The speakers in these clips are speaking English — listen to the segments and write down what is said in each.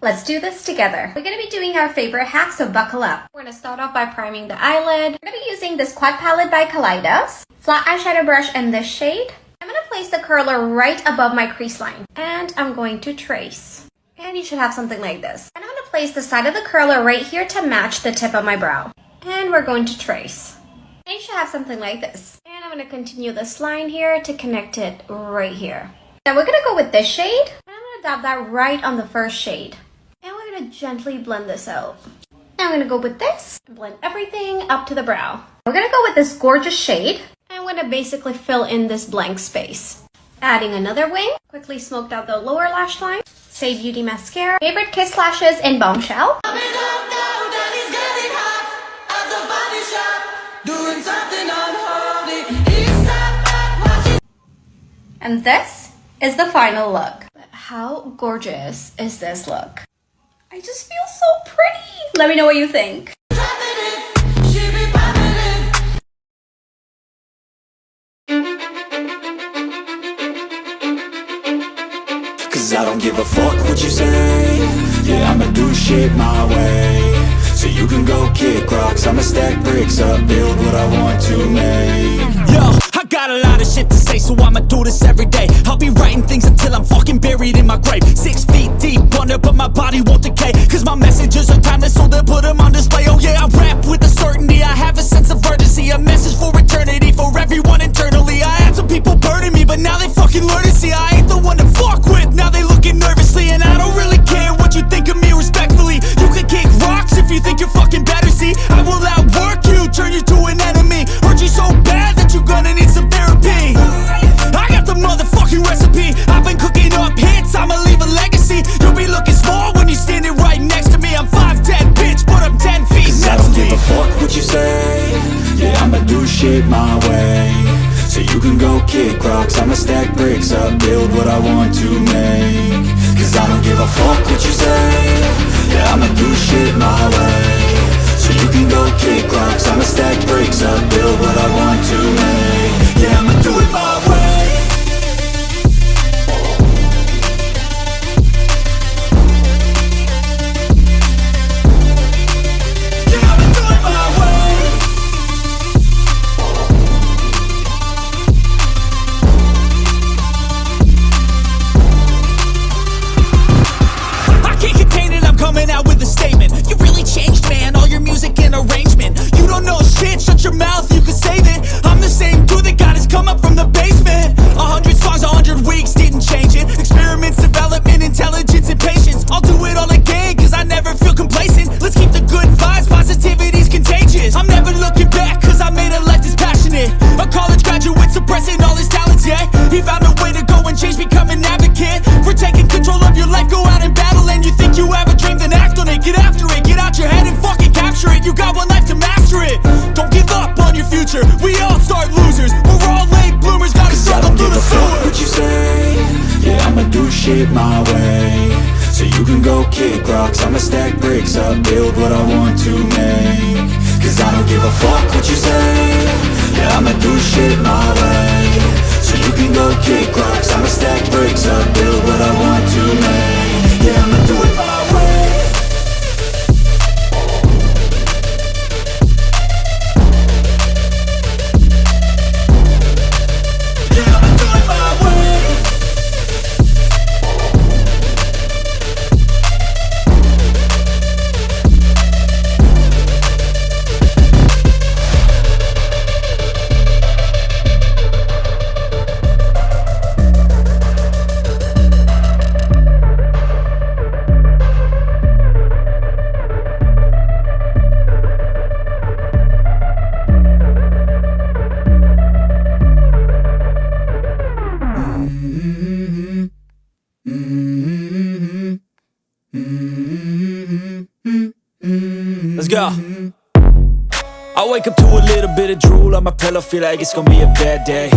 Let's do this together. We're gonna be doing our favorite hack, so buckle up. We're gonna start off by priming the eyelid. We're gonna be using this quad palette by Kaleidos, flat eyeshadow brush in this shade. I'm gonna place the curler right above my crease line, and I'm going to trace. And you should have something like this. And I'm gonna place the side of the curler right here to match the tip of my brow. And we're going to trace. And you should have something like this. And I'm gonna continue this line here to connect it right here. Now we're gonna go with this shade, and I'm gonna dab that right on the first shade. And we're gonna gently blend this out. Now I'm gonna go with this and blend everything up to the brow. We're gonna go with this gorgeous shade. And I'm gonna basically fill in this blank space. Adding another wing, quickly smoked out the lower lash line. Say Beauty Mascara, favorite Kiss Lashes in Bombshell. And this is the final look. But how gorgeous is this look? I just feel so pretty. Let me know what you think. Cause I don't give a fuck what you say. Yeah, I'ma do shit my way. So you can go kick rocks, I'ma stack bricks up, build what I want to make. Yo, I got a lot of shit to say, so I'ma do this every day. I'll be writing things until I'm fucking buried in my grave. 6 feet deep under, but my body won't decay. Cause my messages are timeless, so they'll put them on display. Oh yeah, I rap with a certainty, I have a sense of urgency. A message for eternity, for everyone internally. I had some people burning me, but now they fucking learn to see I ain't the one to fuck with, now they looking nervously. And I don't really care what you think of me respectfully. You can kick rocks if you think you're fucking better, see. I will outwork you, turn you to an enemy. Hurt you so bad that you're gonna need some therapy. I got the motherfucking recipe. I've been cooking up hits, I'ma leave a legacy. You'll be looking small when you're standing right next to me. I'm 5'10", bitch, but I'm 10 feet next to me. I don't give a fuck what you say. Yeah, I'ma do shit my way. So you can go kick rocks, I'ma stack bricks up, build what I want to make. Cause I don't give a fuck what you say. Yeah, I'ma do shit my way. So you can go kick rocks, I'ma stack bricks up, build what I want to make. Yeah, I'ma do it my way. Coming out with a statement. You really changed, man, all your music and arrangement. You don't know shit, shut your mouth, you can save it. I'm the same dude that got his come up from the basement. 100 songs, 100 weeks, didn't change it. Experiments, development, intelligence, and patience. I'll do it all again, cause I never feel complacent. Let's keep the good vibes, positivity's contagious. I'm never looking back, cause I made a life that's passionate. A college graduate suppressing all his talents, yeah. He found a way to go and change, become an advocate. For taking control of your life, go out and battle. And you think you have a dream, then act on it. Get after it, get out your head and fucking capture it. You got one life to master it. Don't give up on your future, we all start losers. We're all late bloomers, gotta struggle through the sewer. I don't give a fuck what you say. Yeah, I'ma do shit my way. So you can go kick rocks, I'ma stack bricks up, build what I want to make. Cause I don't give a fuck what you say. Yeah, I'ma do shit my way. So you can go kick rocks, I'ma stack bricks up, build what I want to make. Yeah, I'ma do it my way. Yeah, I'ma do it my way. Let's go. I wake up to a little bit of drool on my pillow, feel like it's gonna be a bad day.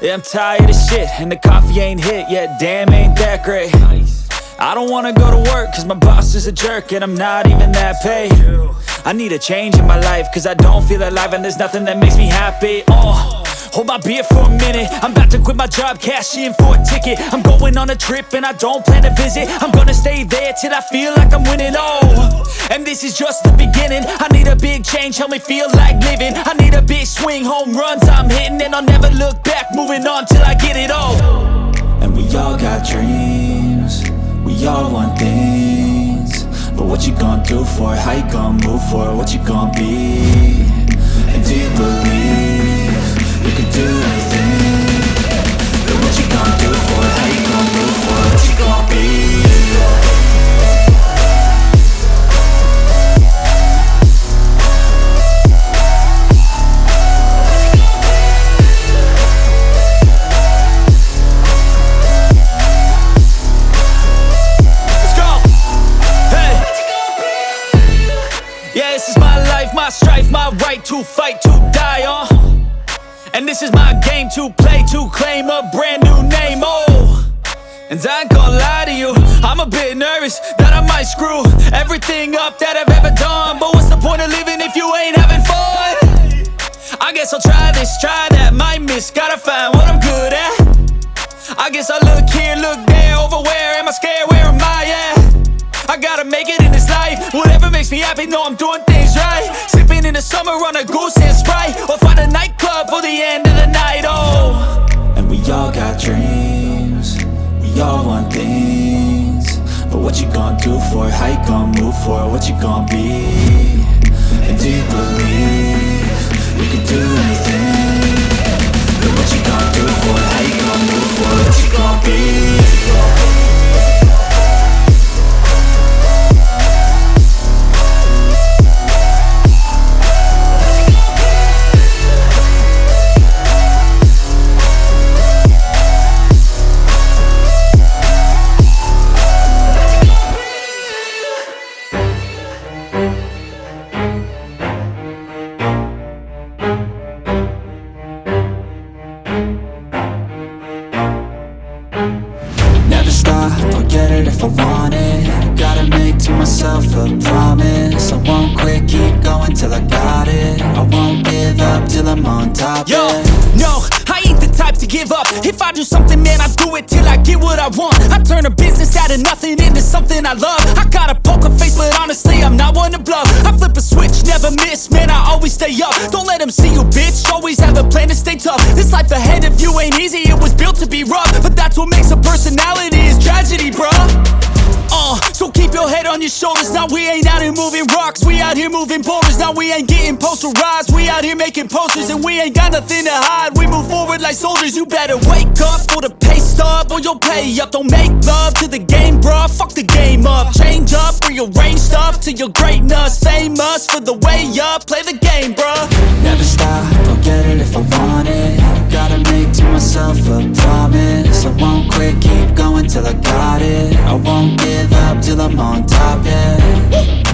Yeah, I'm tired of shit, and the coffee ain't hit yet, damn, ain't that great. I don't wanna go to work, cause my boss is a jerk, and I'm not even that paid. I need a change in my life, cause I don't feel alive, and there's nothing that makes me happy. Hold my beer for a minute, I'm about to quit my job, cash in for a ticket. I'm going on a trip and I don't plan to visit. I'm gonna stay there till I feel like I'm winning, oh. And this is just the beginning. I need a big change, help me feel like living. I need a big swing, home runs I'm hitting. And I'll never look back, moving on till I get it all. And we all got dreams, we all want things. But what you gonna do for it? How you gonna move for it? What you gonna be? And do you believe you can do anything? But what you gonna do for it? How you gonna move for it? What you gonna be? My strife, my right to fight, to die on. And this is my game to play, to claim a brand new name, oh. And I ain't gonna lie to you, I'm a bit nervous that I might screw everything up that I've ever done. But what's the point of living if you ain't having fun? I guess I'll try this, try that, might miss, gotta find what I'm good at. I guess I look here, look there, over where am I scared, where am I at? I gotta make it in this life. Whatever makes me happy, know I'm doing things right. Sipping in the summer on a goose and Sprite, or find a nightclub for the end of the night, oh. And we all got dreams, we all want things. But what you gonna do for it? How you gonna move for it? What you gonna be? And do you believe you can do anything? But what you gonna do for it? How you gonna move for it? What you gonna be? If I want it, gotta make to myself a promise. I won't quit, keep going till I got it. I won't give up till I'm on top. Yo, no, I ain't the type to give up. If I do something, man, I do it till I get what I want. I turn a business out of nothing into something I love. I got a poker face, but honestly, I'm not one to bluff. I flip a switch, never miss, man, I always stay up. Don't let them see you, bitch, always have a plan to stay tough. This life ahead of you ain't easy, it was built to be rough. But that's what makes a personality, is tragedy, bruh. So keep your head on your shoulders. Now we ain't out here moving rocks, we out here moving boulders. Now we ain't getting posterized, we out here making posters. And we ain't got nothing to hide, we move forward like soldiers. You better wake up for the pay stub, or you'll pay up. Don't make love to the game, bruh, fuck the game up. Change up, rearrange stuff to your greatness. Famous for the way up, play the game, bruh. Never stop, I'll get it if I want it. Gotta make to myself a promise. I won't quit, keep going till I got it. I won't give up till I'm on top, yeah.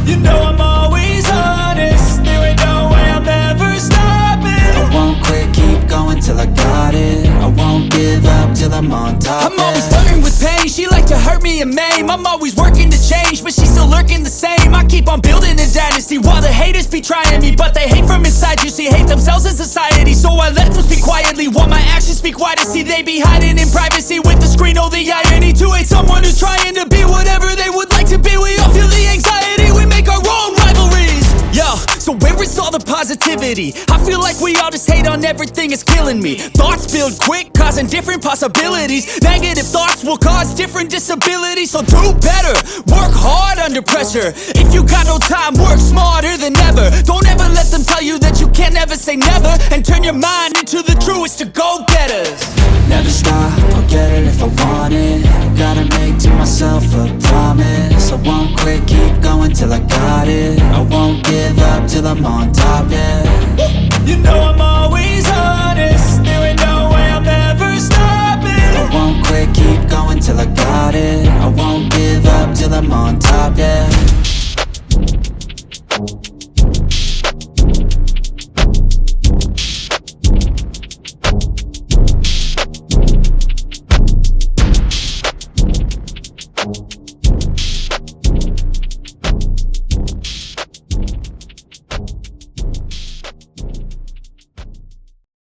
You know I'm always honest, there ain't no way I'm ever stopping. I won't quit, keep going till I got it. I won't give up till I'm on top, I'm always flirting with pain, she like to hurt me and maim. I'm always working to change, but she's still lurking the same. I keep on building a dynasty while the haters be trying me. But they hate from inside, you see, hate themselves in society. So I let them speak quietly while my actions speak wider. See, they be hiding in privacy with the screen. Oh, the irony to hate someone who's trying to be whatever they would like to be. We all feel the anxiety, we make our own rivalries. Yo, so where is all the positivity? I feel like we all just hate on everything, it's killing me. Thoughts build quick, causing different possibilities. Negative thoughts will cause different disabilities. So do better, work hard under pressure. If you got no time, work smarter than ever. Don't ever let them tell you that you can't never say never. And turn your mind into the truest to go-getters. Never stop, I'll get it if I want it. Gotta make to myself a promise. I won't quit, keep going till I got it. I won't give up till I'm on top, yeah.